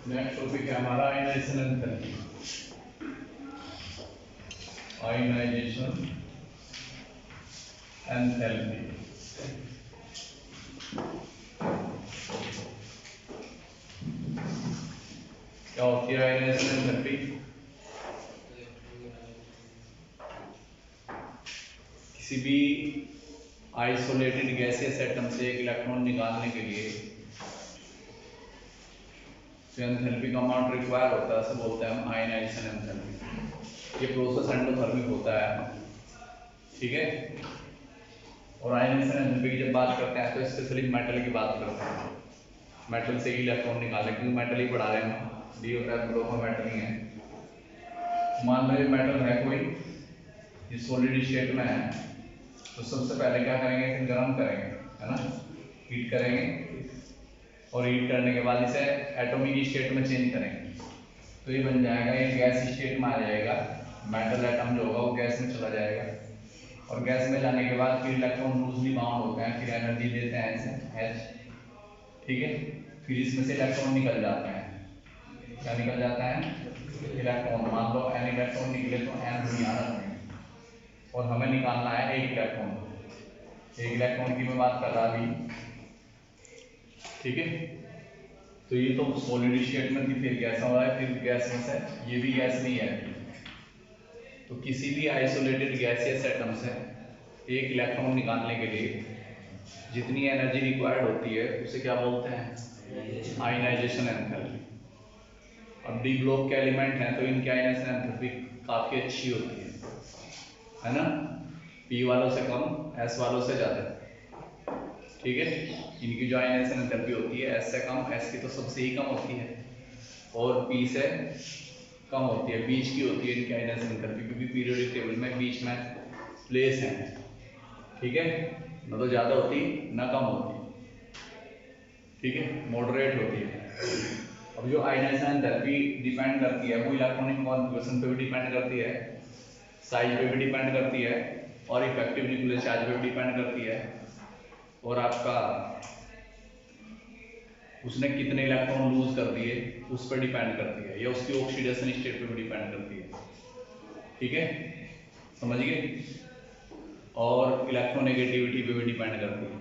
Next topic है हमारा ionization enthalpy. Ionization enthalpy क्या होती है आयनाइजेशन एंथैल्पी? किसी भी आइसोलेटेड गैसियस एटम से एक इलेक्ट्रॉन निकालने के लिए जो एंथैल्पी का अमाउंट रिक्वायर होता है उसे बोलते हैं हम आयनाइजेशन एंथैल्पी। ये प्रोसेस एंडोथर्मिक होता है, ठीक है। और आयनाइजेशन एंथैल्पी की जब बात करते हैं तो स्पेशली मेटल की बात करते हैं। मेटल से ही इलेक्ट्रॉन निकालने, क्योंकि मेटल ही पढ़ा रहे हैं हम, डी और एफ दोनों मेटल ही है। मान लो ये मेटल है कोई, ये सॉलिड स्टेट में है, तो सबसे पहले क्या करेंगे, इसे गर्म करेंगे, है ना, हीट करेंगे, और हीट करने के बाद इसे एटॉमिक स्टेट में चेंज करेंगे, तो ये बन जाएगा, ये गैस स्टेट में आ जाएगा। मेटल एटम जो होगा वो गैस में चला जाएगा, और गैस में जाने के बाद फिर इलेक्ट्रॉन लूजली बाउंड होते हैं, फिर एनर्जी देते हैं ऐसे H, ठीक है। फिर इसमें से इलेक्ट्रॉन निकल जाते हैं। क्या निकल जाता है? इलेक्ट्रॉन। मान लो n इलेक्ट्रॉन निकले तो n दुनिया रखेंगे, और हमें निकालना है एक इलेक्ट्रॉन। एक इलेक्ट्रॉन की मैं बात कर रहा अभी, ठीक है। तो ये तो सॉलिड स्टेट में थी, फिर गैस हो रहा है, फिर गैस में से ये भी गैस नहीं है। तो किसी भी आइसोलेटेड गैसियस एटम से एक इलेक्ट्रॉन निकालने के लिए जितनी एनर्जी रिक्वायर्ड होती है उसे क्या बोलते हैं? Ionization enthalpy. अब डी ब्लॉक के एलिमेंट हैं तो इनकी आयनाइजेशन एंथैल्पी काफी अच्छी होती है ना, पी वालों से कम, एस वालों से ज्यादा, ठीक है। इनकी जो आयनाइजेशन एंथैल्पी होती है एस से कम, एस की तो सबसे ही कम होती है, और पी से कम होती है, बीच की होती है इनकी आयनाइजेशन एंथैल्पी, क्योंकि पीरियोडिक टेबल में बीच में प्लेस है, ठीक है। न तो ज्यादा होती न कम होती, ठीक है, मॉडरेट होती है। अब जो आयनाइजेशन एंथैल्पी डिपेंड करती है वो इलेक्ट्रॉनिक कॉन्फ़िगरेशन पे भी डिपेंड करती है, साइज पे भी डिपेंड करती है, और इफेक्टिव न्यूक्लियर चार्ज पे भी डिपेंड करती है, और आपका उसने कितने इलेक्ट्रॉन लूज कर दिए उस पर डिपेंड करती है, या उसकी ऑक्सीडेशन स्टेट पे भी डिपेंड करती है, ठीक है, समझ गए। और इलेक्ट्रोनेगेटिविटी पे भी डिपेंड करती है।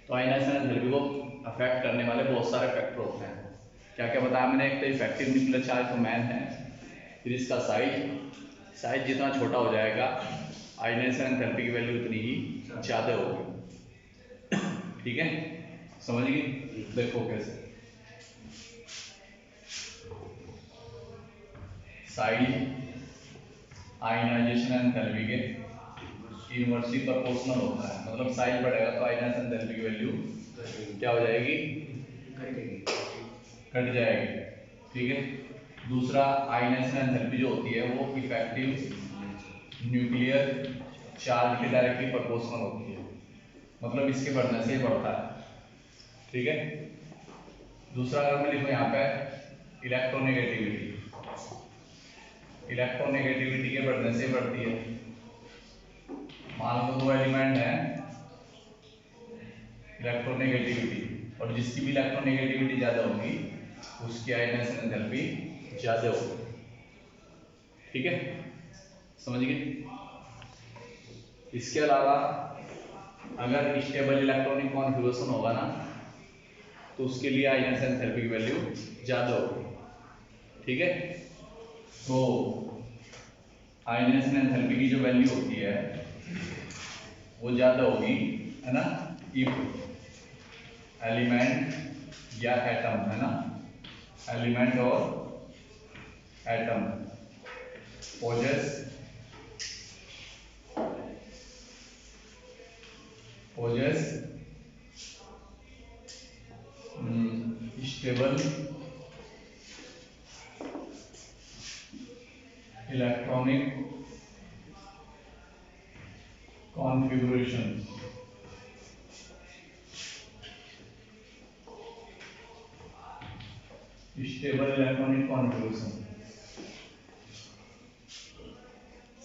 तो आयनाइजेशन एंथैल्पी को अफेक्ट करने वाले बहुत सारे फैक्टर होते हैं। क्या क्या बताया मैंने? एक तो इफेक्टिव न्यूक्लियर चार्ज तो मैन है, फिर इसका साइज जितना छोटा हो जाएगा आयनाइजेशन एंथैल्पी की वैल्यू उतनी ही ज़्यादा होगी, ठीक है, समझ गए। देखो कैसे साइज आयनाइजेशन एंथैल्पी के इनवर्सली प्रोपोर्शनल होता है, मतलब साइज बढ़ेगा तो आयनाइजेशन एंथैल्पी की वैल्यू क्या हो जाएगी? घट जाएगी, ठीक है। दूसरा, आयनाइजेशन एंथैल्पी जो होती है वो इफेक्टिव न्यूक्लियर चार्ज के डायरेक्टली प्रोपोर्शनल होती है, मतलब इसके बढ़ने से बढ़ता है, ठीक है। दूसरा अगर मैं लिखूं यहाँ पे इलेक्ट्रोनेगेटिविटी, इलेक्ट्रोनेगेटिविटी के बढ़ने से बढ़ती है। मान लो दो एलिमेंट हैं, इलेक्ट्रोनेगेटिविटी, और जिसकी भी इलेक्ट्रोनेगेटिविटी ज्यादा होगी उसकी आयनाइजेशन एंथैल्पी ज्यादा होगी, ठीक है, समझ गए। इसके अलावा अगर स्टेबल इलेक्ट्रॉनिक कॉन्फ़िगरेशन होगा ना तो उसके लिए आयनाइजेशन एंथैल्पी की वैल्यू ज्यादा होगी, ठीक है। तो आयनाइजेशन एंथैल्पी की जो वैल्यू होती है वो ज्यादा होगी, है ना, इफ एलिमेंट या एटम, है ना, एलिमेंट और atom possess stable electronic configuration, stable electronic configuration,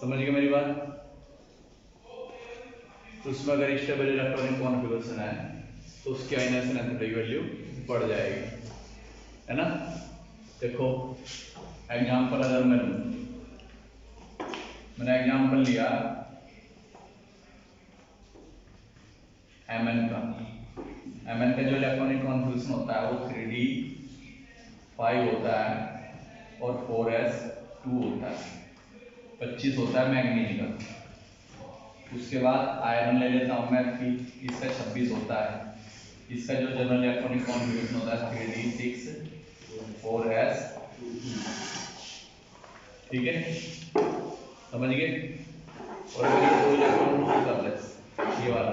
समझ गए मेरी बात। तो उसमें अगर स्टेबल इलेक्ट्रॉनिक कॉन्फ़िगरेशन है तो उसकी आयनाइजेशन एंथैल्पी की वैल्यू बढ़ जाएगी, है ना। देखो एग्जाम्पल अगर मैं लूं, मैंने एग्जाम्पल लिया Mn का। Mn का जो इलेक्ट्रॉनिक कॉन्फ़िगरेशन होता है वो 3d5 होता है और 4s2 होता है, 25 होता है मैग्नीज का। उसके बाद आयरन ले लेता हूँ मैं, इसका 26 होता है। इसका जो जनरल इलेक्ट्रॉनिक कॉन्फ़िगरेशन होता है 3d6 4s2, ठीक है, समझ गए। और अगर ये दो इलेक्ट्रॉन लूज कर ले, ये वाला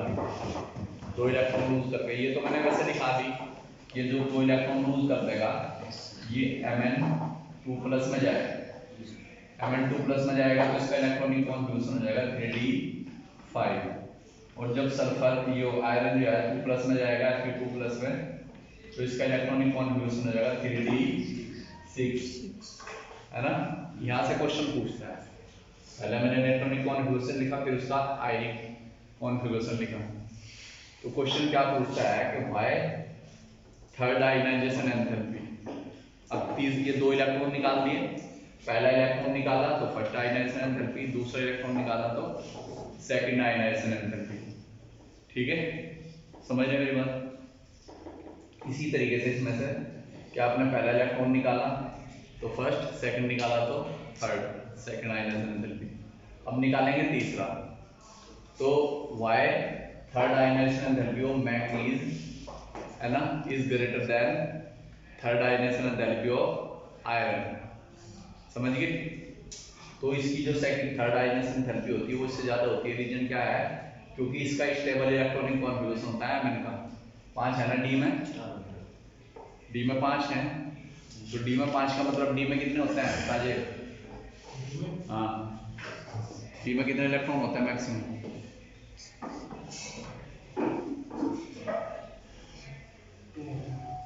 दो इलेक्ट्रॉन लूज करके, ये तो मैंने वैसे लिखा दी, ये जो दो इलेक्ट्रॉन लूज कर देगा ये Mn2+ में जाएगा। Mn2+ में जाएगा तो इसका इलेक्ट्रॉनिक कॉन्फ़िगरेशन हो जाएगा 3d5। और जब सल्फर ये आयरन जो है 2+ में जाएगा Fe2+ में, तो इसका इलेक्ट्रॉनिक कॉन्फ़िगरेशन हो जाएगा 3d6, है ना। यहाँ से क्वेश्चन पूछता है, पहले मैंने इलेक्ट्रॉनिक कॉन्फ़िगरेशन लिखा, फिर उसका आयनिक कॉन्फ़िगरेशन लिखा। तो क्वेश्चन क्या पूछता है कि व्हाई थर्ड आयनाइजेशन एंथैल्पी। अब ये दो इलेक्ट्रॉन निकाल दिए, पहला इलेक्ट्रॉन निकाला तो फर्स्ट आयनाइजेशन एंथैल्पी, दूसरा इलेक्ट्रॉन निकाला तो सेकंड आयनाइजेशन एंथैल्पी, ठीक है, समझ रहे मेरी बात। इसी तरीके से इसमें से क्या आपने पहला इलेक्ट्रॉन निकाला तो फर्स्ट, सेकंड निकाला तो थर्ड, सेकंड आयनाइजेशन एंथैल्पी। अब निकालेंगे तीसरा, तो why third ionization enthalpy of manganese, है ना, is greater than third ionization enthalpy of iron, समझ गए। तो इसकी जो सेकंड थर्ड आयनाइजेशन एंथैल्पी होती है वो इससे ज्यादा होती है। रीजन क्या है, क्योंकि इसका स्टेबल इलेक्ट्रॉनिक कॉन्फ़िगरेशन होता है Mn का 5 है ना, डी में 5 है, तो डी में 5 का मतलब डी में कितने होते हैं ताजे, हाँ, डी में कितने इलेक्ट्रॉन होते हैं मैक्सिमम,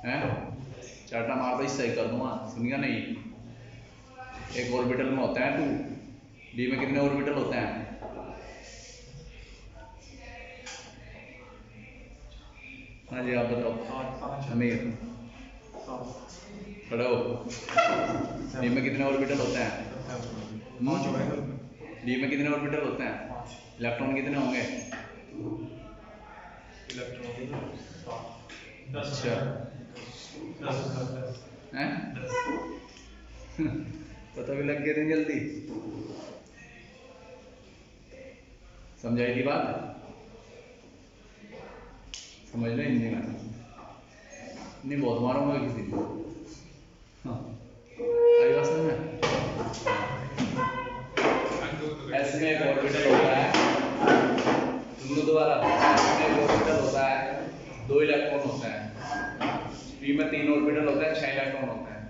है, चार्टा मार दो, सही कर दूंगा, सुनिएगा नहीं। एक ऑर्बिटल में होता है 2, डी में कितने ऑर्बिटल होते हैं, हाँ जी आप बताओ, अमीर खड़े हो, डी में कितने ऑर्बिटल होते हैं, डी में कितने ऑर्बिटल होते हैं, इलेक्ट्रॉन कितने होंगे, अच्छा हैं पता भी लग गया जल्दी, समझाई थी बात, समझ लो हिंदी में नहीं, बहुत मारूंगा किसी को, हाँ आई बात समझ में। एस में एक ऑर्बिटल होता है, सुनो दोबारा, एस में एक ऑर्बिटल होता है, 2 इलेक्ट्रॉन होते हैं, पी में 3 ऑर्बिटल होते हैं, 6 इलेक्ट्रॉन होते हैं,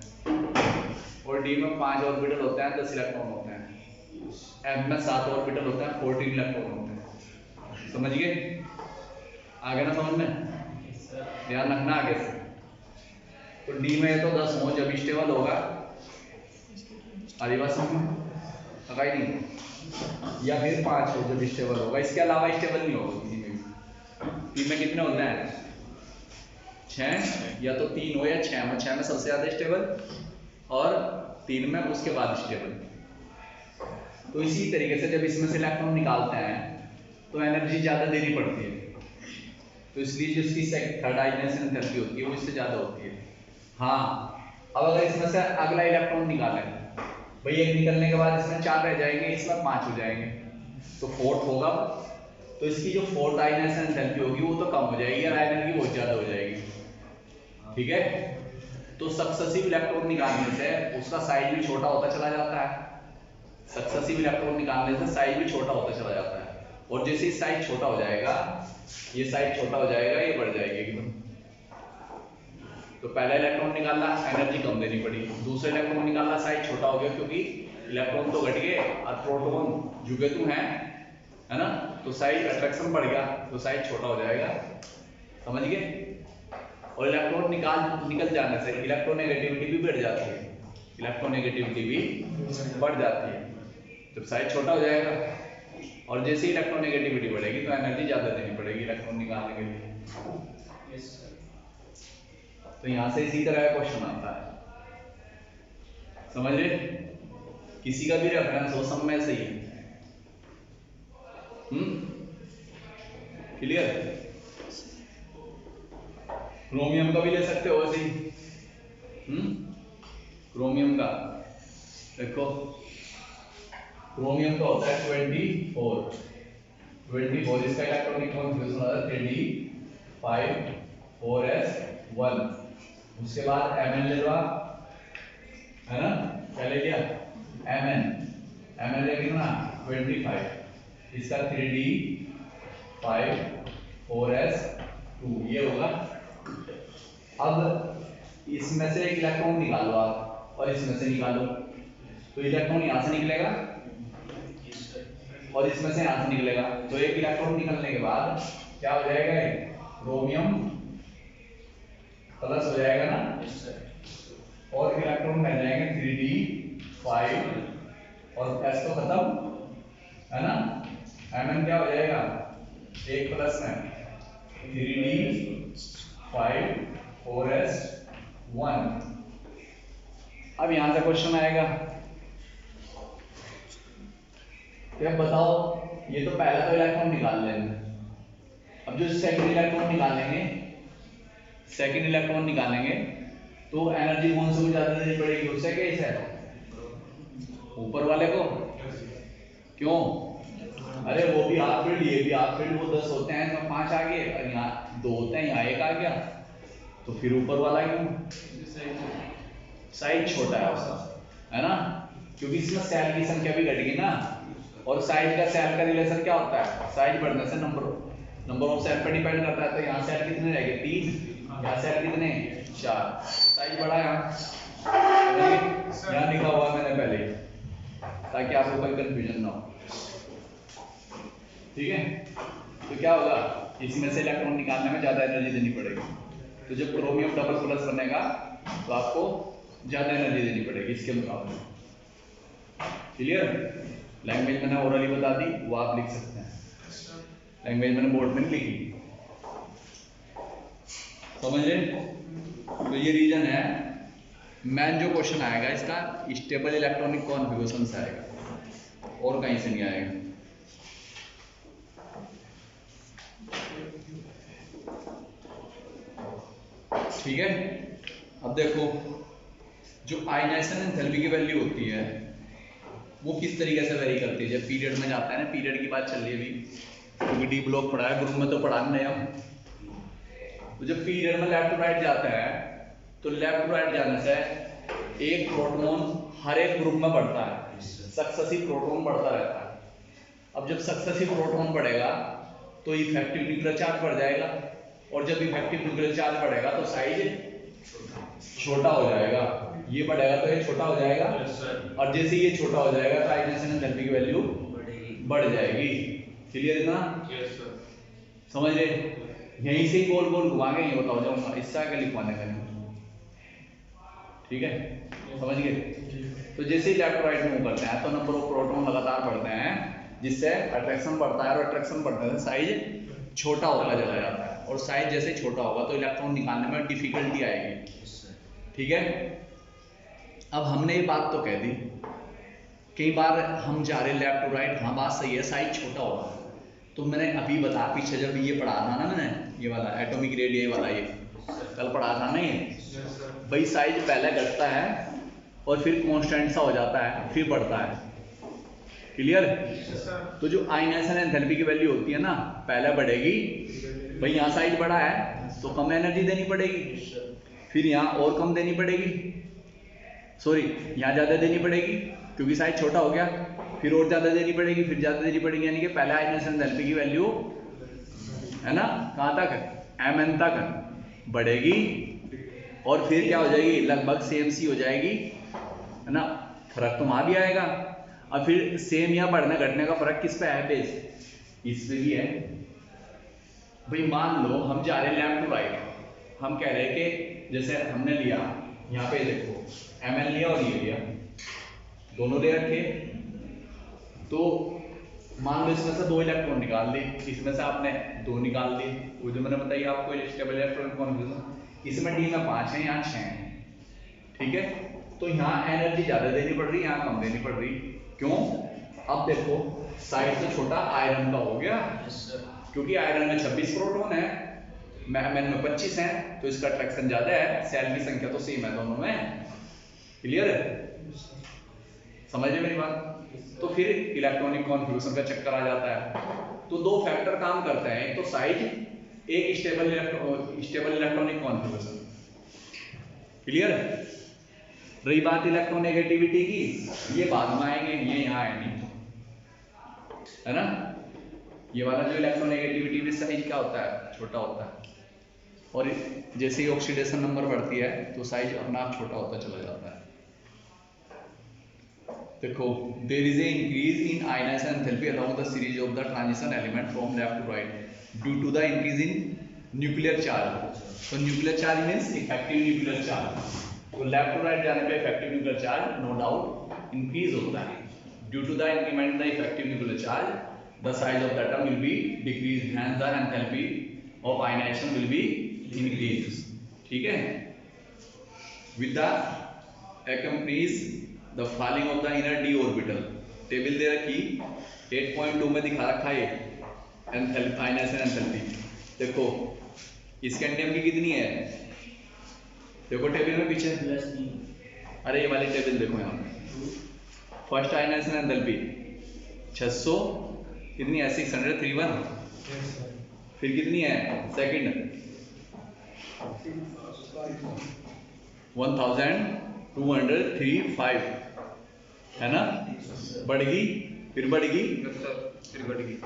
और डी में 5 ऑर्बिटल होते हैं, 10 इलेक्ट्रॉन होते हैं, एफ में 7 ऑर्बिटल होते हैं, 14 इलेक्ट्रॉन होते हैं, समझ गए, आगे ना समझ में, ध्यान रखना आगे से। तो डी में तो 10 हो जब स्टेबल होगा, आधी बात समझ में लगाई नहीं, या फिर 5 हो जब स्टेबल होगा, इसके अलावा स्टेबल नहीं होगा किसी में भी। पी में कितने होते हैं 6, या तो 3 हो या 6 में, 6 में सबसे ज्यादा स्टेबल और 3 में उसके बाद स्टेबल। तो इसी तरीके से जब इसमें से इलेक्ट्रॉन निकालते हैं तो एनर्जी ज्यादा देनी पड़ती है, तो इसलिए जो इसकी थर्ड आयनाइजेशन एंथैल्पी होती है वो इससे ज्यादा होती है। हाँ, अब अगर इसमें से अगला इलेक्ट्रॉन निकालें भाई, एक निकलने के बाद इसमें 4 रह जाएंगे, इसमें 5 हो जाएंगे, तो फोर्थ होगा, तो इसकी जो फोर्थ आयनाइजेशन एंथैल्पी होगी वो तो कम हो जाएगी और आयरन की बहुत ज्यादा हो जाएगी, ठीक है। तो सक्सेसिव इलेक्ट्रॉन निकालने से उसका साइज भी छोटा होता चला जाता है, सक्सेसिव इलेक्ट्रॉन निकालने से साइज भी छोटा होता चला जाता है, और जैसे ही साइज छोटा हो जाएगा, ये साइज छोटा हो जाएगा, ये बढ़ जाएगी एकदम। तो पहला इलेक्ट्रॉन निकाला, एनर्जी कम देनी पड़ी, दूसरा इलेक्ट्रॉन निकाला, साइज छोटा हो गया, क्योंकि इलेक्ट्रॉन तो घट गए और प्रोटॉन झुके तो हैं, है ना, तो साइज अट्रैक्शन बढ़ गया, तो साइज छोटा हो जाएगा, समझ गए। और इलेक्ट्रॉन निकल जाने से इलेक्ट्रोनेगेटिविटी भी बढ़ जाती है, इलेक्ट्रोनेगेटिविटी भी बढ़ जाती है जब साइज छोटा हो जाएगा, और जैसे ही इलेक्ट्रोनेगेटिविटी बढ़ेगी तो एनर्जी ज्यादा देनी पड़ेगी इलेक्ट्रॉन निकालने के लिए। तो यहां से इसी तरह का क्वेश्चन आता है, समझ रहे? किसी का भी रेफरेंस हो, सब में सही है। क्लियर? क्रोमियम का भी ले सकते हो ऐसे ही। क्रोमियम का देखो, क्रोमियम का होता है 24, इसका इलेक्ट्रॉनिक कॉन्फ़िगरेशन होता है 3d5 4s1। उसके बाद Mn ले लो आप, है ना? क्या ले लिया? Mn ले कितना 25, इसका 3d5 4s2 ये होगा। अब इसमें से एक इलेक्ट्रॉन निकालो आप और इसमें से निकालो, तो इलेक्ट्रॉन यहां से निकलेगा और इसमें से यहां से निकलेगा। तो एक इलेक्ट्रॉन निकलने के बाद क्या हो जाएगा? क्रोमियम प्लस हो जाएगा ना, और इलेक्ट्रॉन रह जाएंगे 3d5 और s तो खत्म, है ना? Mn क्या हो जाएगा? एक प्लस में 3d5 4s1। अब यहां से क्वेश्चन आएगा, क्या बताओ, ये तो पहला तो इलेक्ट्रॉन निकाल लेंगे। अब जो सेकंड इलेक्ट्रॉन निकालेंगे तो एनर्जी कौन से को ज्यादा देनी पड़ेगी? उससे क्या इसे ऊपर वाले को। क्यों? अरे वो भी हाफ फील्ड, ये भी हाफ फील्ड, वो 10 होते हैं, इसमें 5 आ गए और यहाँ 2 होते हैं, यहाँ 1 आ गया, तो फिर ऊपर वाला क्यों? साइज छोटा है उसका, है ना? क्योंकि इसमें सेल की संख्या भी घट गई ना, और साइज का सेल का रिलेशन क्या होता है? साइज बढ़ने से नंबर ऑफ सेल पर डिपेंड करता है। तो यहाँ सेल कितने रह गए? 3, यहाँ सेल कितने? 4। साइज बड़ा है, यहाँ लिखा हुआ मैंने पहले, ताकि आपको कोई कंफ्यूजन ना हो, ठीक है? तो क्या होगा, इसमें से इलेक्ट्रॉन निकालने में ज्यादा एनर्जी देनी पड़ेगी। तो जब क्रोमियम डबल प्लस बनेगा तो आपको ज्यादा एनर्जी देनी पड़ेगी इसके मुकाबले। क्लियर? लैंग्वेज मैंने ओरली बता दी, वो आप लिख सकते हैं, लैंग्वेज मैंने बोर्ड में नहीं लिखी, समझ रहे? तो ये रीजन है। मेन जो क्वेश्चन आएगा इसका स्टेबल इलेक्ट्रॉनिक कॉन्फ़िगरेशन से आएगा, और कहीं से नहीं आएगा। ठीक है? अब देखो, जो आयनाइजेशन एंथैल्पी की वैल्यू होती है वो किस तरीके से वेरी करती है। जब पीरियड में जाता है ना, पीरियड की बात चल रही है अभी, क्योंकि डी ब्लॉक पढ़ा है, ग्रुप में तो पढ़ा नहीं हम। तो जब पीरियड में लेफ्ट टू राइट जाता है, तो लेफ्ट टू राइट जाने से एक प्रोटॉन हर एक ग्रुप में बढ़ता है, सक्सेसिव प्रोटॉन बढ़ता रहता है। अब जब सक्सेसिव प्रोटॉन बढ़ेगा तो इफेक्टिव न्यूक्लियर चार्ज बढ़ जाएगा, और जब इफेक्टिव न्यूक्लियर चार्ज बढ़ेगा तो साइज छोटा हो जाएगा। ये बढ़ेगा तो ये छोटा हो जाएगा, और जैसे ये छोटा हो जाएगा तो आयनाइजेशन एंथैल्पी की वैल्यू बढ़ जाएगी। क्लियर है ना? समझ रहे? यहीं से ही गोल गोल घुमा के ये बताओ जाऊंगा, इससे आगे लिखवाने का नहीं, ठीक है? समझ गए? तो जैसे ही लेफ्ट राइट मूव करते हैं तो नंबर ऑफ प्रोटॉन लगातार बढ़ते हैं, जिससे अट्रैक्शन बढ़ता है, और अट्रैक्शन बढ़ने से साइज छोटा होता चला जाता है, और साइज जैसे छोटा होगा तो इलेक्ट्रॉन निकालने में डिफिकल्टी आएगी। ठीक है? अब हमने ये बात तो कह दी, कई बार हम जा रहे लेफ्ट टू राइट, हाँ बात सही है, साइज छोटा होगा। तो मैंने अभी बताया, पीछे जब ये पढ़ा था ना मैंने, ये वाला एटॉमिक रेडियस वाला, ये कल पढ़ा था ना, ये भाई साइज पहले घटता है और फिर कांस्टेंट सा हो जाता है, फिर बढ़ता है। क्लियर? तो जो आयनाइजेशन एंथैल्पी की वैल्यू होती है ना, पहले बढ़ेगी, भाई यहाँ साइज बड़ा है तो कम एनर्जी देनी पड़ेगी, फिर यहाँ और कम देनी पड़ेगी, सॉरी यहाँ ज्यादा देनी पड़ेगी क्योंकि साइज छोटा हो गया, फिर और ज्यादा देनी पड़ेगी, फिर ज्यादा देनी पड़ेगी, यानी कि पहले आयनाइजेशन एंथैल्पी की वैल्यू है ना, कहाँ तक? Mn तक बढ़ेगी, और फिर क्या हो जाएगी? लगभग सेम सी हो जाएगी, है ना? फर्क तो वहां भी आएगा। और फिर सेम या बढ़ने घटने का फर्क किस पे है? बेस इस पे भी है। भाई मान लो हम जा रहे हैं लेफ्ट टू राइट, हम कह रहे हैं कि जैसे हमने लिया यहाँ पे देखो Mn लिया और ये लिया, दोनों ले रखे, तो मान लो इसमें से 2 इलेक्ट्रॉन निकाल ली, इसमें से आपने 2 निकाल ली, वो जो मैंने बताई आपको स्टेबल इलेक्ट्रॉनिक कॉन्फ़िगरेशन। इसमें डी में 5 है, यहाँ 6 है, ठीक है। तो यहाँ एनर्जी ज्यादा देनी पड़ रही है, यहाँ कम देनी पड़ रही। क्यों? अब देखो साइज तो छोटा आयरन का हो गया, क्योंकि आयरन में 26 प्रोटॉन है, मैग्नीशियम में 25 है, तो इसका अट्रैक्शन ज्यादा है, सेल की संख्या तो सेम है दोनों में। क्लियर है? समझिए मेरी बात। तो फिर इलेक्ट्रॉनिक कॉन्फ़िगरेशन का चक्कर आ जाता है। तो दो फैक्टर काम करते हैं, एक तो साइज, एक स्टेबल इलेक्ट्रॉनिक कॉन्फ़िगरेशन। क्लियर? रही बात इलेक्ट्रोनेगेटिविटी की, ये बाद में आएंगे, ये यहाँ है नहीं, है ना। ये वाला जो इलेक्ट्रोनेगेटिविटी भी साइज क्या होता है, छोटा होता है, और जैसे ही ऑक्सीडेशन नंबर बढ़ती है तो साइज अपना आप छोटा होता चला जाता है। देखो, there is a increase in ionization enthalpy along the series of the transition element from left to right due to the increase in nuclear charge. तो nuclear charge means effective nuclear charge. तो left to right जाने पे effective nuclear charge no doubt increase होता है। Due to the increment in the effective nuclear charge the size of the atom will be decrease, hence the enthalpy of ionization will be increase. ठीक है। With the accompanies the falling of the inner d orbital। Table दे रखी 8.2 में दिखा रखा है enthalpy, ionization enthalpy. देखो scandium की कितनी है, देखो टेबल में पीछे, अरे ये वाली टेबल देखो यहाँ पे, फर्स्ट आयनाइजेशन एंथैल्पी 600 कितनी है, 631। फिर कितनी है सेकंड, 1235, है ना। बढ़ेगी, फिर बढ़ेगी, फिर बढ़ेगी।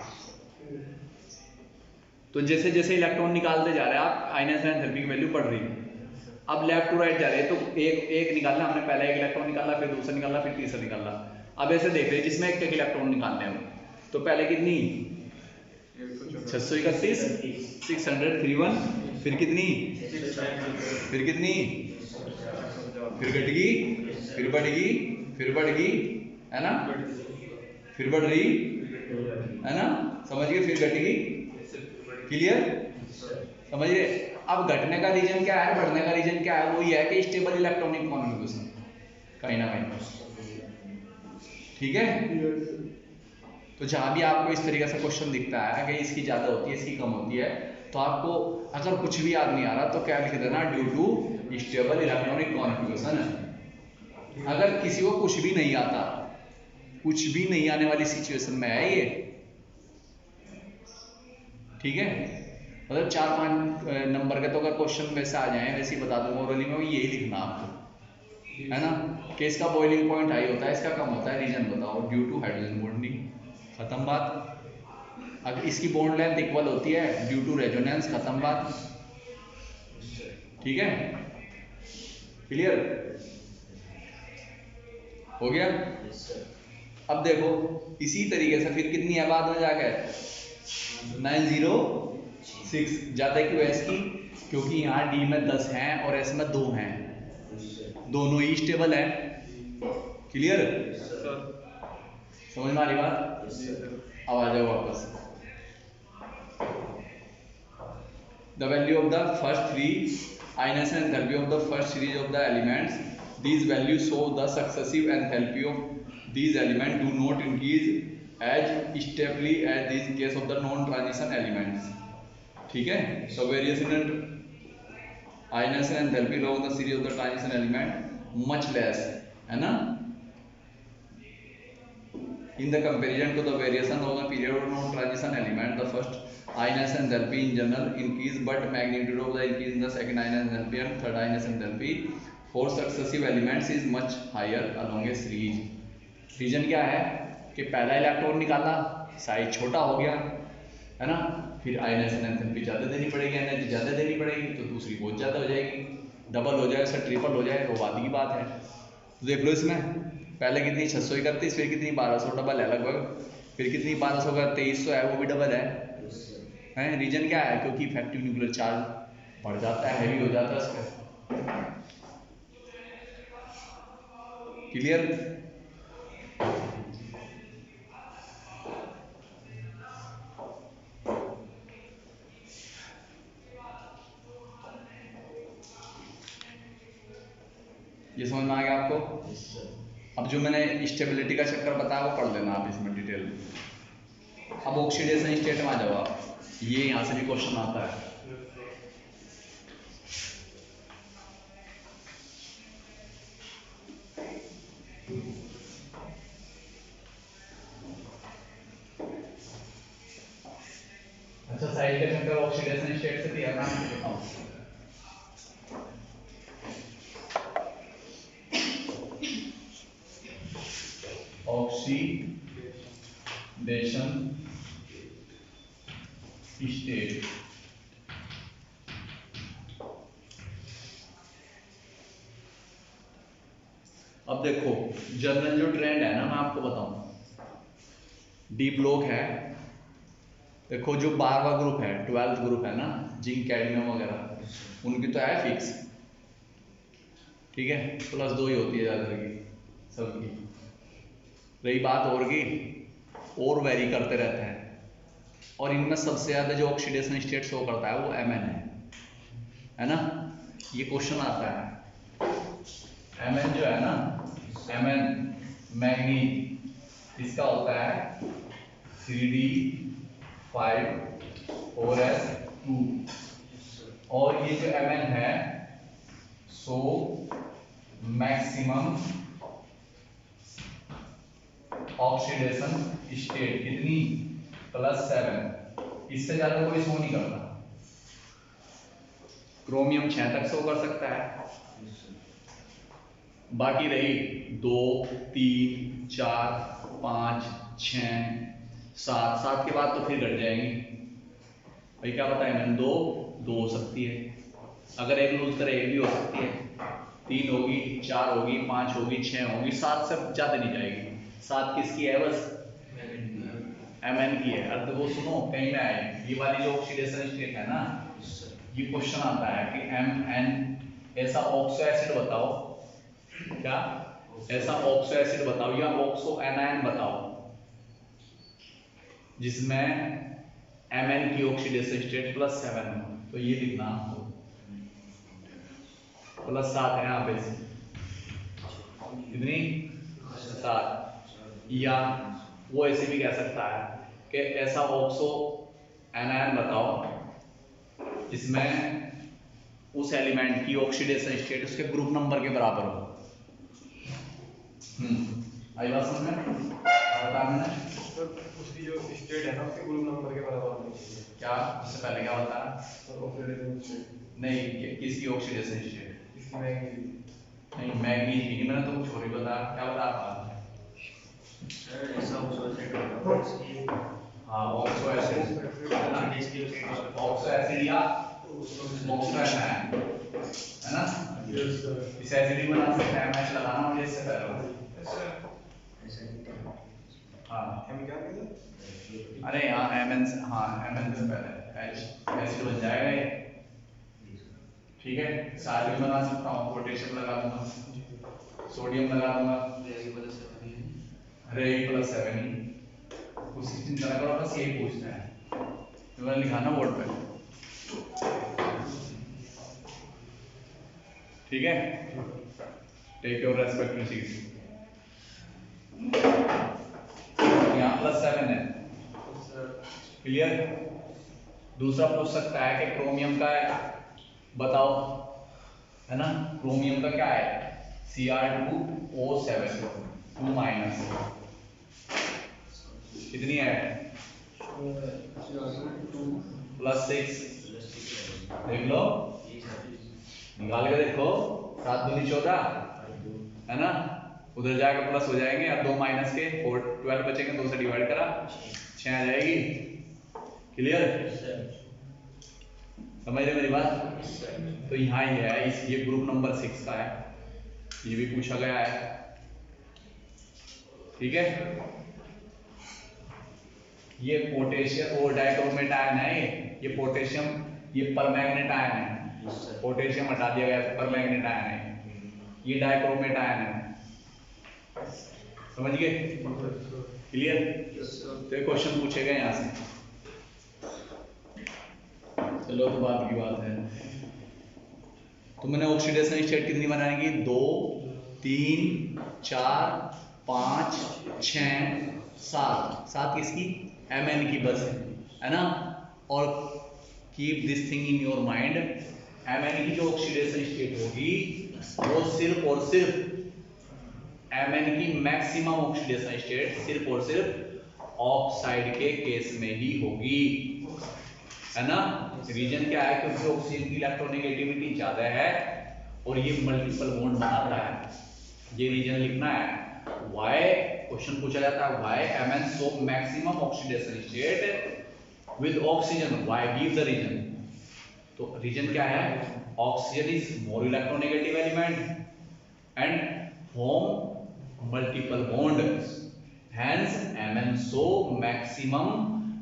तो जैसे जैसे इलेक्ट्रॉन निकालते जा रहे हैं आप, आयनाइजेशन एंथैल्पी की वैल्यू बढ़ रही है। अब लेफ्ट टू राइट जा रहे हैं, तो एक निकालना, हमने पहला एक इलेक्ट्रॉन निकाला, फिर दूसरा निकाला, फिर तीसरा निकाला। अब ऐसे देख रहे हैं जिसमें एक इलेक्ट्रॉन निकालने हैं। तो पहले कितनी 631, 631, फिर कितनी, फिर कितनी, फिर घटेगी, फिर बढ़ेगी, फिर बढ़ेगी, है ना, फिर बढ़ रही, है ना, समझिए, फिर घटेगी। क्लियर? समझिए। अब घटने का रीजन क्या है, बढ़ने का रीजन क्या है, वो ये है कि स्टेबल इलेक्ट्रॉनिक कॉन्फ़िगरेशन कहीं ना कहीं। ठीक है। तो जहां भी आपको इस तरीके से क्वेश्चन दिखता है कि इसकी ज्यादा होती है, इसकी कम होती है, तो आपको अगर कुछ भी याद नहीं आ रहा तो क्या लिख देना, due to stable electronic configuration. अगर किसी को कुछ भी नहीं आता, कुछ भी नहीं आने वाली सिचुएशन में है ये, ठीक है, मतलब 4-5 नंबर के तो अगर क्वेश्चन वैसे आ जाए, वैसे ही बता दूंगा ओरली में, यही लिखना आपको, है ना, कि इसका बॉइलिंग पॉइंट हाई होता है, इसका कम होता है, रीजन बताओ, ड्यू टू हाइड्रोजन बॉन्डिंग, खत्म बात। अगर इसकी बॉन्ड लेंथ इक्वल होती है, ड्यू टू रेजोनेंस, खत्म बात। ठीक है, क्लियर हो गया। अब देखो इसी तरीके से फिर कितनी है बाद में जाकर 906, ज्यादा क्यों है इसकी, क्योंकि यहाँ डी में 10 हैं और एस में 2 हैं, दोनों ही स्टेबल है। क्लियर? समझ में आ रही बात? अब आ जाओ वापस। The value of the first three ionization enthalpy of the first series of the elements, these values show the successive enthalpy of these elements do not increase as stably as is case of the non-transition elements। ठीक है। So variation in ionization enthalpy along the series of the transition element much less, है ना, in the comparison to the variation of the period of non-transition element, the first ionization enthalpy in general increase, but magnitude of the increase in the second ionization enthalpy and third ionization enthalpy for successive elements is much higher along a series। Reason क्या है कि पहला electron निकाला, size छोटा हो गया, है ना, फिर आयनाइजेशन एंथैल्पी ज़्यादा देनी पड़ेगी, एनर्जी ज़्यादा देनी पड़ेगी, तो दूसरी बहुत ज़्यादा हो जाएगी, डबल हो जाए, उसका ट्रिपल हो जाए, वो आदि की बात है। तो देख लो इसमें पहले कितनी 631, फिर कितनी 1200, डबल है लगभग, फिर कितनी 1200 का 2300 है, वो भी डबल है। रीजन क्या है, क्योंकि इफेक्टिव न्यूक्लियर चार्ज बढ़ जाता है, हैवी हो जाता है उसका। क्लियर? ये समझ में आ गया आपको? अब जो मैंने स्टेबिलिटी का चक्कर बताया वो पढ़ लेना आप इसमें डिटेल में। अब ऑक्सीडेशन स्टेट में आ जाओ आप, ये यहाँ से भी क्वेश्चन आता है। अच्छा, साइड का चक्कर ऑक्सीडेशन स्टेट से दिया ना, बताओ। ऑक्सीडेशन स्टेट अब देखो जनरल जो ट्रेंड है ना, मैं आपको बताऊं, डी ब्लॉक है। देखो जो 12वां ग्रुप है, 12th ग्रुप है ना, जिंक कैडमियम वगैरह, उनकी तो है फिक्स, ठीक है, +2 ही होती है ज्यादातर की सबकी। रही बात और की, और वेरी करते रहते हैं, और इनमें सबसे ज्यादा जो ऑक्सीडेशन स्टेट शो करता है वो Mn है ना। ये क्वेश्चन आता है, Mn जो है ना, Mn मैग्नीज, इसका होता है CD5 4s2, और ये जो Mn है सो मैक्सिमम ऑक्सीडेशन स्टेट कितनी, +7, इससे ज्यादा कोई शो नहीं करता। क्रोमियम 6 तक शो कर सकता है, बाकी रही 2 3 4 5 6 7, 7 के बाद तो फिर घट जाएंगी भाई, क्या पता है, मैंने 2 हो सकती है, अगर एक लूज करे एक भी हो सकती है, 3 होगी, 4 होगी, 5 होगी, 6 होगी, 7 से ज्यादा नहीं जाएगी। 7 किसकी है, बस Mn की है। अब वो सुनो कहीं में आए, ये वाली जो ऑक्सीडेशन स्टेट है ना, ये क्वेश्चन आता है कि Mn ऐसा ऑक्सो एसिड बताओ, क्या ऐसा ऑक्सो एसिड बताओ या ऑक्सो एनायन बताओ जिसमें Mn की ऑक्सीडेशन स्टेट +7 हो। तो ये लिखना आपको, +7 है यहाँ पे, कितनी, 7। या वो ऐसे भी कह सकता है कि ऐसा ऑक्सो एनायन बताओ जिसमें उस एलिमेंट की ऑक्सीडेशन स्टेट उसके ग्रुप नंबर के बराबर हो। आई बात समझ में? बता मैंने उसकी जो स्टेट है ना उसके ग्रुप नंबर के बराबर होनी चाहिए। क्या उससे पहले क्या होता है? नहीं, किसकी ऑक्सीडेशन स्टेट? इसकी मैग्नीज। नहीं, मैग्नीज की नहीं, मैंने तो कुछ और ही बता, क्या बता रहा था? ऐसा ऑक्सो एसिड होगा, हाँ, ऑक्सो एसिड ऑक्सो एसिड या ऑक्सो एनायन है ना, इस एसिड ही बना सकते हैं, मैच लगाना मुझे इससे पहले। हाँ, हम क्या कहते? अरे यहाँ Mn से, हाँ Mn से पहले एसिड बन जाएगा ये, ठीक है। साथ में बना सकता हूँ, पोटेशियम लगा दूंगा, सोडियम लगा दूंगा, अरे +7 ही, उसकी चिंता ना करो, बस यही पूछना है, तो मैंने लिखा ना बोर्ड पे, ठीक है। Take your respective seats. यहाँ +7 है, क्लियर। दूसरा पूछ सकता है कि क्रोमियम का बताओ, है ना, क्रोमियम का क्या है, Cr2O7 2- कितनी है, +6, देख लो, निकाल के देखो, 7 दूनी 14 है ना, उधर जाकर प्लस हो जाएंगे, अब 2 माइनस के 12 बचेंगे, 2 से डिवाइड करा 6 आ जाएगी, क्लियर, समझ रहे मेरी बात? तो यहाँ ये है, ये ग्रुप नंबर 6 का है, ये भी पूछा गया है, ठीक है। ये पोटेशियम और डाइक्रोमेट आयन है, ये पोटेशियम, ये परमैंगनेट आयन है, पोटेशियम हटा दिया गया, परमैंगनेट आयन है, ये डाइक्रोमेट आयन है, समझ गए, क्लियर। तो ये क्वेश्चन पूछे गए यहाँ से, चलो तो बात की बात है। तो मैंने ऑक्सीडेशन स्टेट कितनी बनाएंगी, 2 3 4 5 6 7, 7 किसकी, Mn की बस है ना। और keep this thing in your mind, Mn की जो ऑक्सीडेशन स्टेट होगी वो सिर्फ और सिर्फ Mn की मैक्सिमम ऑक्सीडेशन स्टेट सिर्फ और सिर्फ ऑक्साइड के केस में ही होगी, है ना। रीजन क्या है, क्योंकि ऑक्सीजन की इलेक्ट्रोनेगेटिविटी ज्यादा है और ये मल्टीपल बॉन्ड बनाता है, ये रीजन लिखना है। व्हाई क्वेश्चन पूछा जाता है, why Mn show maximum oxidation state with oxygen, why, give the reason. तो रीजन क्या है, oxygen is more electronegative element and form multiple bond, hence Mn show maximum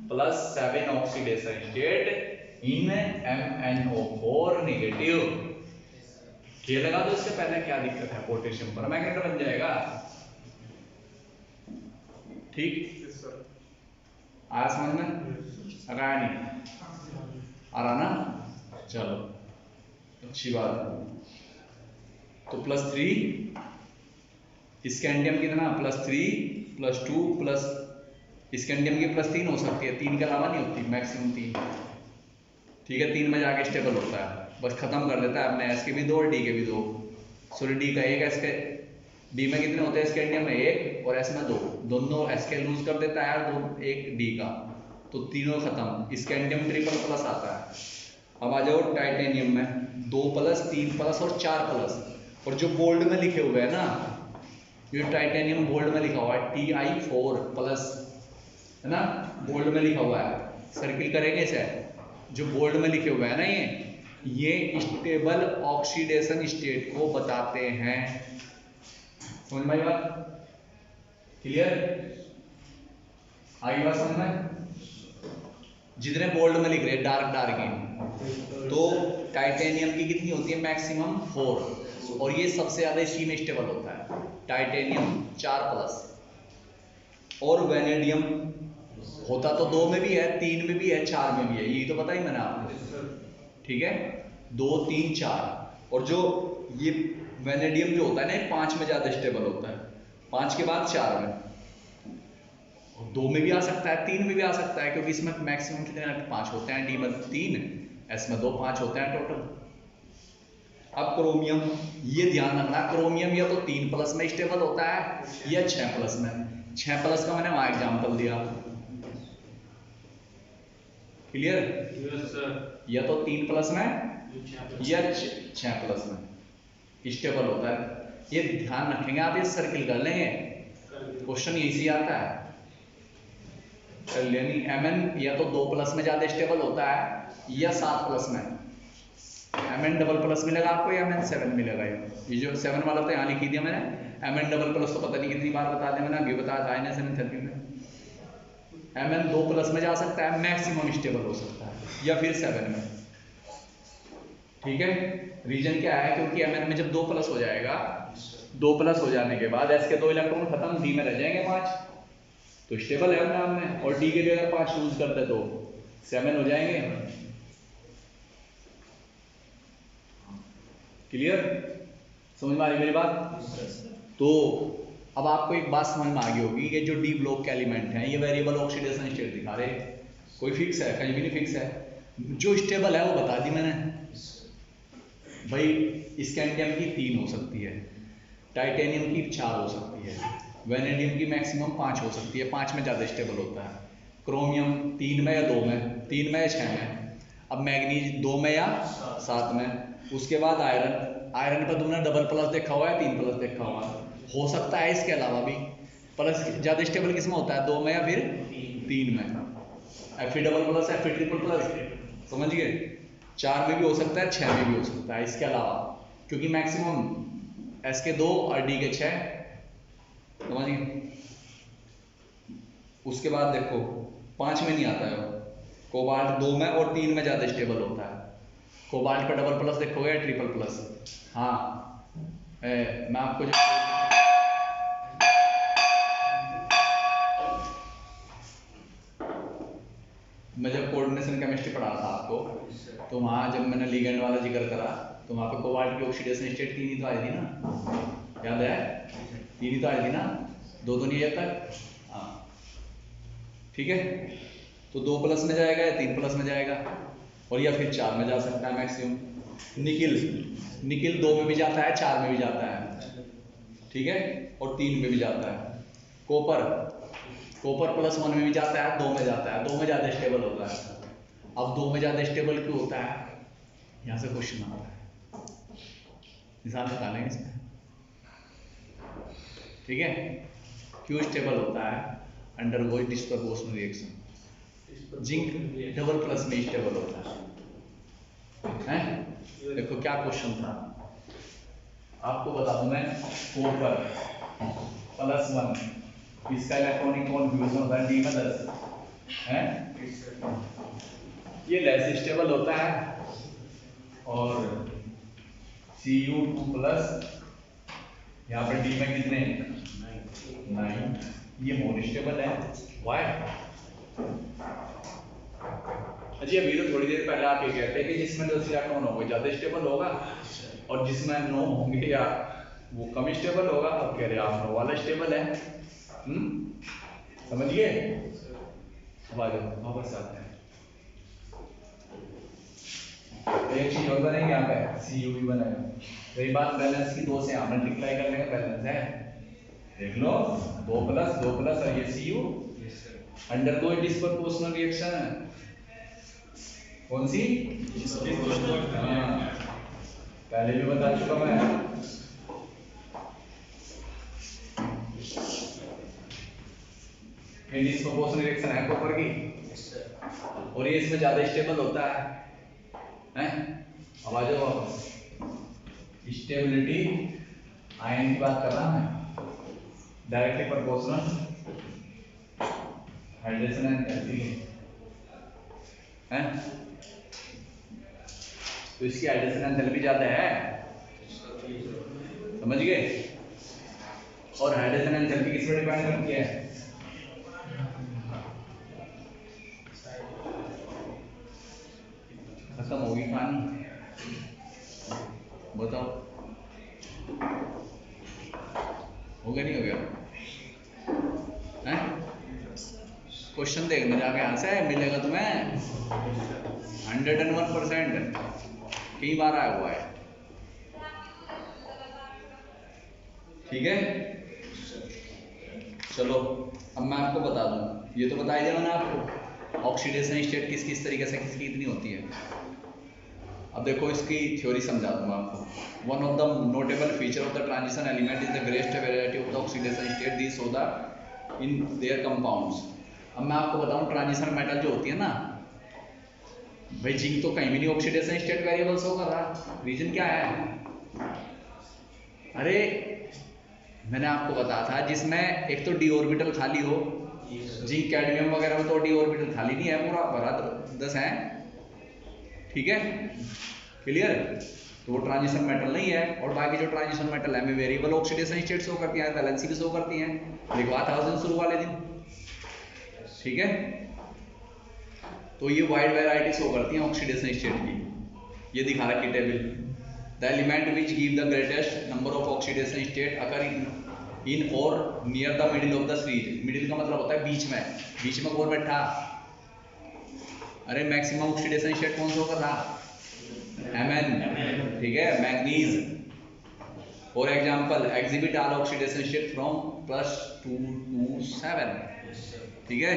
+7 oxidation state in MnO4 negative। ये लगा दो, इससे पहले क्या दिक्कत है, पोटेशियम पर मैग्नेट बन जाएगा, ठीक। आया समझ में, आया नहीं आ रहा ना, चलो अच्छी बात है। तो +3 स्कैंडियम कितना, +3 +2 प्लस स्कैंडियम की +3 हो सकती है, 3 के अलावा नहीं होती, मैक्सिमम 3, ठीक है। 3 में जाके स्टेबल होता है, बस खत्म कर देता है अपने S के भी 2 और D के भी 2, सॉरी D का 1, S के D में कितने होते हैं, स्कैंडियम में 1 और S में 2, दोनों S के लूज कर देता है, 1 D का, तो तीनों खत्म, स्कैंडियम ट्रिपल प्लस आता है। अब आ जाओ टाइटेनियम में, 2 प्लस 3 प्लस और 4 प्लस, और जो बोल्ड में लिखे हुए हैं ना, ये टाइटेनियम बोल्ड में लिखा हुआ है Ti4 प्लस, है ना, बोल्ड में लिखा हुआ है, सर्किल करेंगे इसे, जो बोल्ड में लिखे हुए हैं ना, ये स्टेबल ऑक्सीडेशन स्टेट को बताते हैं, समझ में आई बात, क्लियर, आई बात समझ में। जितने बोल्ड में लिख रहे हैं डार्क की, तो टाइटेनियम की कितनी होती है, मैक्सिमम 4, और ये सबसे ज्यादा इसी में स्टेबल होता है, टाइटेनियम 4 प्लस, और वेनेडियम होता तो 2 में भी है, 3 में भी है, 4 में भी है, यही तो पता ही मैंने आपको, ठीक है, 2 3 4, और जो ये वेनेडियम जो होता है ना, 5 में ज्यादा स्टेबल होता है, 5 के बाद 4 में, 2 में भी आ सकता है, 3 में भी आ सकता है, क्योंकि इसमें मैक्सिमम कितने 5 होते हैं, D में 3, S में 2, 5 होते हैं टोटल। अब क्रोमियम, ये ध्यान रखना, क्रोमियम या तो 3 प्लस में स्टेबल होता है या 6 प्लस में, 6 प्लस का मैंने वहां एग्जाम्पल दिया, क्लियर, या तो 3 प्लस में या 6 प्लस में स्टेबल होता है, ये ध्यान रखेंगे आप, ये सर्किल कर लेंगे, क्वेश्चन यही से आता है, यानी Mn या तो 2 प्लस में ज्यादा स्टेबल होता है या 7 प्लस में, Mn डबल प्लस मिलेगा आपको या Mn 7 मिलेगा, ये जो 7 वाला था यहाँ लिख दिया मैंने, Mn डबल प्लस तो पता नहीं कितनी बार बता दिया मैंने, अभी बताया था आयनेशन एंथैल्पी में, Mn 2 प्लस में जा सकता है, मैक्सिमम स्टेबल हो सकता है, या फिर 7 में, ठीक है। रीजन क्या है, क्योंकि Mn में जब 2 प्लस हो जाएगा, 2 प्लस हो जाने के बाद S के 2 इलेक्ट्रॉन खत्म, D में रह जाएंगे 5, तो स्टेबल है नाम में, और D के भी अगर 5 यूज करते तो 7 हो जाएंगे, क्लियर, समझ में आ रही मेरी बात। तो अब आपको एक बात समझ में आ गई होगी, ये जो डी ब्लॉक के एलिमेंट हैं, ये वेरिएबल ऑक्सीडेशन स्टेट दिखा रहे, कोई फिक्स है, कहीं भी नहीं फिक्स है, जो स्टेबल है वो बता दी मैंने भाई, स्कैंडियम की 3 हो सकती है, टाइटेनियम की 4 हो सकती है, वेनेडियम की मैक्सिमम 5 हो सकती है, 5 में ज़्यादा स्टेबल होता है, क्रोमियम 3 में या 2 में, 3 में या 6 में, अब मैग्नीज 2 में या 7 में, उसके बाद आयरन, आयरन पर तुमने डबल प्लस देखा हुआ है, 3 प्लस देखा हुआ है, हो सकता है इसके अलावा भी प्लस ज़्यादा स्टेबल किस में होता है, 2 में या फिर 3 में, Fe double plus Fe triple plus, समझ गए, 4 में भी हो सकता है, 6 में भी हो सकता है, इसके अलावा, क्योंकि मैक्सिमम S के 2 और D के 6, समझ गए। उसके बाद देखो 5 में नहीं आता है, कोबाल्ट 2 में और 3 में ज़्यादा स्टेबल होता है, कोबाल्ट पर डबल प्लस देखोगे या ट्रिपल प्लस, हाँ मैं आपको जो मैं जब कोऑर्डिनेशन केमिस्ट्री पढ़ा था आपको, तो वहाँ जब मैंने लिगेंड वाला जिक्र करा तो वहाँ पे कोबाल्ट की ऑक्सीडेशन स्टेट 3 ही तो आई थी ना, याद है? 3 ही तो आई थी ना, 2 तो नहीं है अब तक। हाँ ठीक है, तो 2 प्लस में जाएगा या 3 प्लस में जाएगा, और या फिर 4 में जा सकता है मैक्सिमम। निकिल 2 में भी जाता है, 4 में भी जाता है, ठीक है, और 3 में भी जाता है। कॉपर +1 में भी जाता है, 2 में जाता है, 2 में ज़्यादा स्टेबल होता है। अब 2 में ज़्यादा स्टेबल क्यों होता है, यहाँ से क्वेश्चन आता है, निशान निकालेंगे इसमें, ठीक है। क्यों स्टेबल होता है, अंडरगोइंग डिस्प्रपोर्शनल रिएक्शन। जिंक डबल+ में स्टेबल होता है। देखो क्या क्वेश्चन था, आपको बता दूं मैं, कॉपर +1 इसका इलेक्ट्रॉनिक कॉन्फ़िगरेशन होता है D में 10 है, ये लेस स्टेबल होता है, और Cu2+ यहाँ पर D में कितने 9, ये मोर स्टेबल है। वाई? अच्छा अभी तो थोड़ी देर पहले आप ये कहते हैं कि जिसमें 10 इलेक्ट्रॉन होंगे ज्यादा स्टेबल होगा, और जिसमें 9 होंगे या वो कम स्टेबल होगा। अब कह रहे आप 9 वाला स्टेबल है। समझिए, अब आ जाओ वापस आते हैं। एक चीज और बनेगी यहाँ पे, Cu भी बनेगा। रही बात बैलेंस की, 2 से यहाँ मल्टीप्लाई कर लेंगे, बैलेंस है, देख लो 2+2+ और ये Cu अंडरगोइंग डिस्प्रपोर्शनल रिएक्शन है। कौन सी? हाँ, पहले भी बता चुका मैं। ये डिस्प्रपोर्शनल रिएक्शन है कॉपर की, और ये इसमें ज्यादा स्टेबल होता है? अब आ जाओ वापस, स्टेबिलिटी आयन की बात कर रहा मैं, डायरेक्टली प्रोपोर्शनल हाइड्रेशन एंथैल्पी है, तो इसकी हाइड्रेशन एंथैल्पी ज्यादा है, समझ गए। और हाइड्रेशन एंथैल्पी किस पर डिपेंड करती है? खत्म होगी कहानी, बताओ हो गया नहीं हो गया? हैं? क्वेश्चन देखना जाके, यहाँ से मिलेगा तुम्हें 101%, कई बार आया हुआ है, ठीक है। चलो अब मैं आपको बता दूं, ये तो बताया जाएगा ना आपको, ऑक्सीडेशन स्टेट किस किस तरीके से किसकी कितनी होती है। अब देखो इसकी थ्योरी समझा दूंगा आपको। One of the notable feature of the transition element is the greatest variety of the oxidation state this so the in their compounds. अब मैं आपको बताऊं, ट्रांजिशन मेटल जो होती है ना भाई, जिंक तो कहीं भी नहीं ऑक्सीडेशन स्टेट वेरिएबल शो कर रहा, रीजन क्या है? अरे मैंने आपको बताया था, जिसमें एक तो डी ऑर्बिटल खाली हो, जिंक कैडमियम वगैरह में तो डी ऑर्बिटल खाली नहीं है, पूरा भरा 10 है, ठीक है, क्लियर। तो वो ट्रांजिशन मेटल नहीं है, और बाकी जो ट्रांजिशन मेटल है में वेरिएबल ऑक्सीडेशन स्टेट शो करती है, वैलेंसी भी शो करती हैं, लिखवा था उस दिन शुरू वाले दिन, ठीक है। तो ये वाइड वैरायटी शो करती है ऑक्सीडेशन स्टेट की, ये दिखा रखी table. The element which give the greatest number of oxidation state occur in or near the middle of the series. Middle का मतलब होता है बीच में कौन बैठा? अरे मैक्सिमम ऑक्सीडेशन स्टेट कौन शो कर रहा? Mn, ठीक है, manganese. For example exhibit all oxidation state from +2 to 7, ठीक है।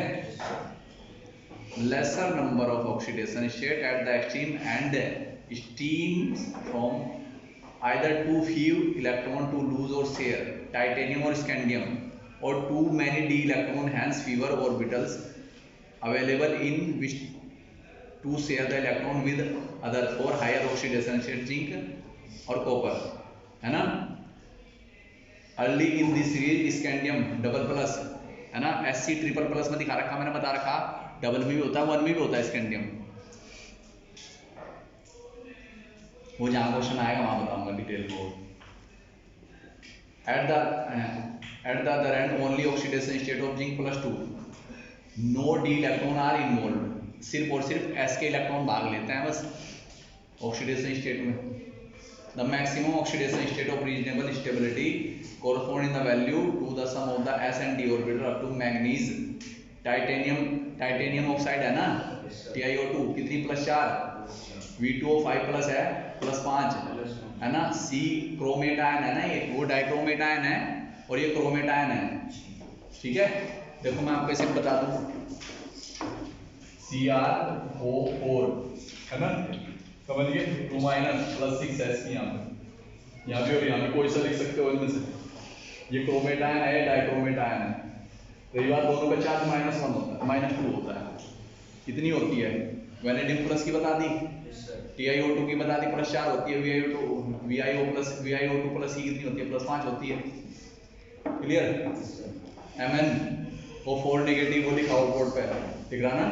lesser number of oxidation state at the extreme and stems from either too few electron to lose or share titanium or scandium, or too many d electron, hence fewer orbitals available in which to share the electron with other for higher oxidation state zinc और copper, है ना। early in this series scandium double+ है ना, Sc++ में दिखा रखा मैंने, बता रखा डबल में भी होता है, 1 में भी होता है स्कैंडियम। वो जहां क्वेश्चन आएगा वहां बताऊंगा डिटेल को। At the other end only oxidation state of zinc +2, no D electron are involve, सिर्फ और सिर्फ एस के इलेक्ट्रॉन भाग लेते हैं बस ऑक्सीडेशन स्टेट में, the maximum oxidation state of reasonable stability corresponding the value to the sum of the s and d orbital up to manganese titanium oxide है ना TiO2 कितनी +4 V2O 5 प्लस है +5 है ना C क्रोमेट आयन है ना ये वो डाइक्रोमेट आयन है और ये क्रोमेट आयन है ठीक है। देखो मैं आपको इसे बता दूं CrO4 है ना समझ गए 2 +6 S यहाँ पे और यहाँ पे कोई सा लिख सकते हो इनमें से ये क्रोमेट आयन है डाइक्रोमेट आयन है रही बात दोनों का चार्ज -1 होता है -2 होता है कितनी होती है वैनेडियम प्लस की बता दी TiO2 की बता दी +4 होती है ViO2 प्लस की कितनी होती है +5 होती है क्लियर MnO4 नेगेटिव वो लिखा हो बोर्ड पे दिख रहा ना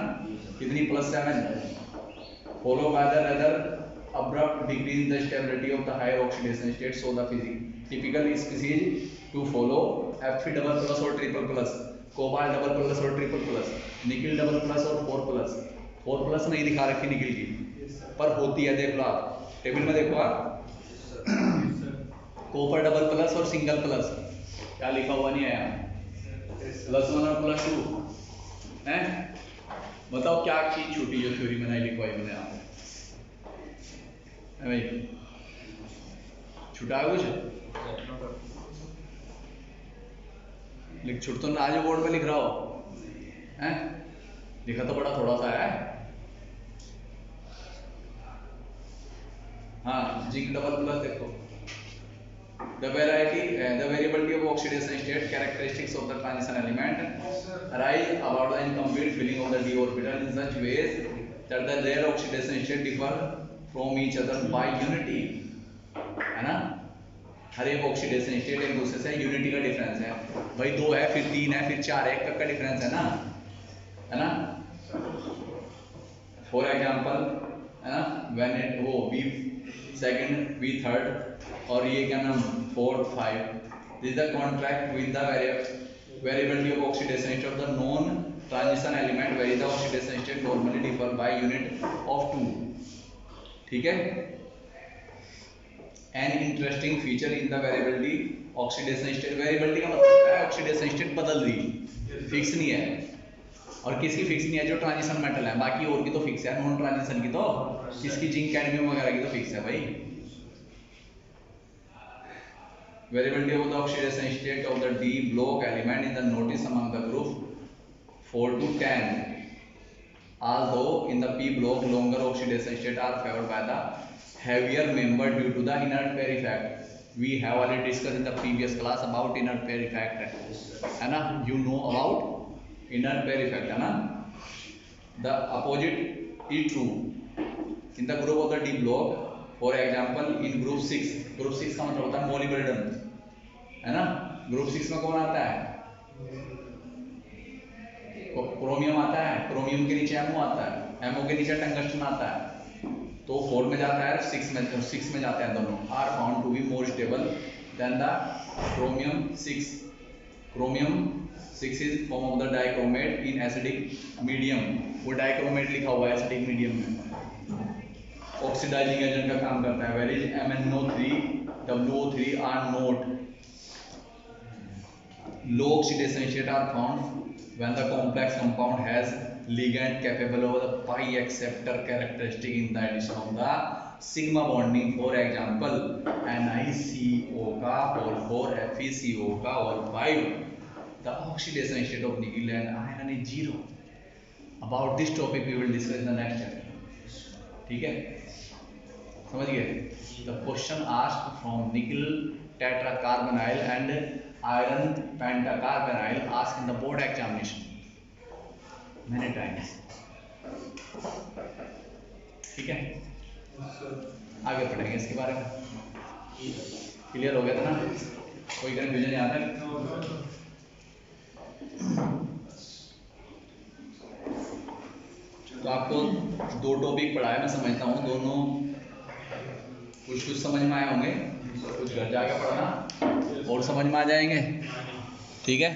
कितनी +7 follow by the rather abrupt decrease in the stability of the higher oxidation state so the typical species to follow Fe double plus और triple plus cobalt double plus और triple plus nickel double plus और 4 plus नहीं दिखा रखी nickel की पर होती है देख लो आप टेबल में देखो आप कॉपर डबल प्लस और सिंगल प्लस क्या लिखा हुआ नहीं है यहाँ +1 और +2 है बताओ क्या चीज छूटी जो थ्योरी में नहीं लिखवाई मैंने यहाँ भाई छुटा कुछ छुट तो आज बोर्ड पे लिख रहा हो हैं लिखा तो बड़ा थोड़ा सा है हाँ जिंक डबल प्लस देखो the variability of oxidation state characteristics of the transition element arise about the incomplete filling of the d orbital in such ways that their oxidation state differ from each other by unity है ना हर एक oxidation state एक दूसरे से unity का difference है भाई 2 है फिर 3 है फिर 4 है एक तक का डिफरेंस है ना फॉर एग्जांपल है ना व्हेन इट वो V सेकंड V थर्ड और ये क्या नाम 4 5 this the contract with the variability of oxidation state of the known transition element where the oxidation state normally differ by unit of 2 ठीक है an interesting feature in the variability oxidation state variability का मतलब क्या है oxidation state बदल रही fix नहीं है और किसकी फिक्स नहीं है जो ट्रांजिशन मेटल है बाकी और की तो फिक्स है नॉन ट्रांजिशन की तो किसकी जिंक कैडमियम वगैरह की तो फिक्स है भाई variability of the oxidation state of the D block element in the notice among the group 4 to 10 although in the p block longer oxidation state are favored by the heavier member due to the inert pair effect we have already discussed in the previous class about inert pair effect है ना you know about inert pair effect है ना the opposite is true in the group of the d block for example in group 6 का मतलब होता है molybdenum है ना group 6 में कौन आता है क्रोमियम आता है क्रोमियम के नीचे एमओ आता है एमओ के नीचे टंगस्टन आता है तो 4 में जाता है 6 में जाते हैं दोनों are found to be more stable than the chromium 6 is form of the dichromate in acidic medium वो डाइक्रोमेट लिखा हुआ है एसिडिक मीडियम में ऑक्सीडाइजिंग एजेंट का काम करता है where is MnO3 WO3 are not low oxidation state are found when the complex compound has ligand capable of the pi acceptor characteristic in the addition of the sigma bonding for example NiCO का और 4FeCO का और 5 the oxidation state of nickel and iron is 0 about this topic we will discuss in the next chapter ठीक है समझ गए the question asked from nickel tetracarbonyl and iron pentacarbonyl asked in the board examination many times ठीक है आगे पढ़ेंगे इसके बारे में क्लियर हो गया था ना कोई कंफ्यूजन यहाँ तक तो आपको 2 टॉपिक पढ़ाया मैं समझता हूँ दोनों कुछ समझ में आए होंगे कुछ घर जाके पढ़ना और समझ में आ जाएंगे ठीक है।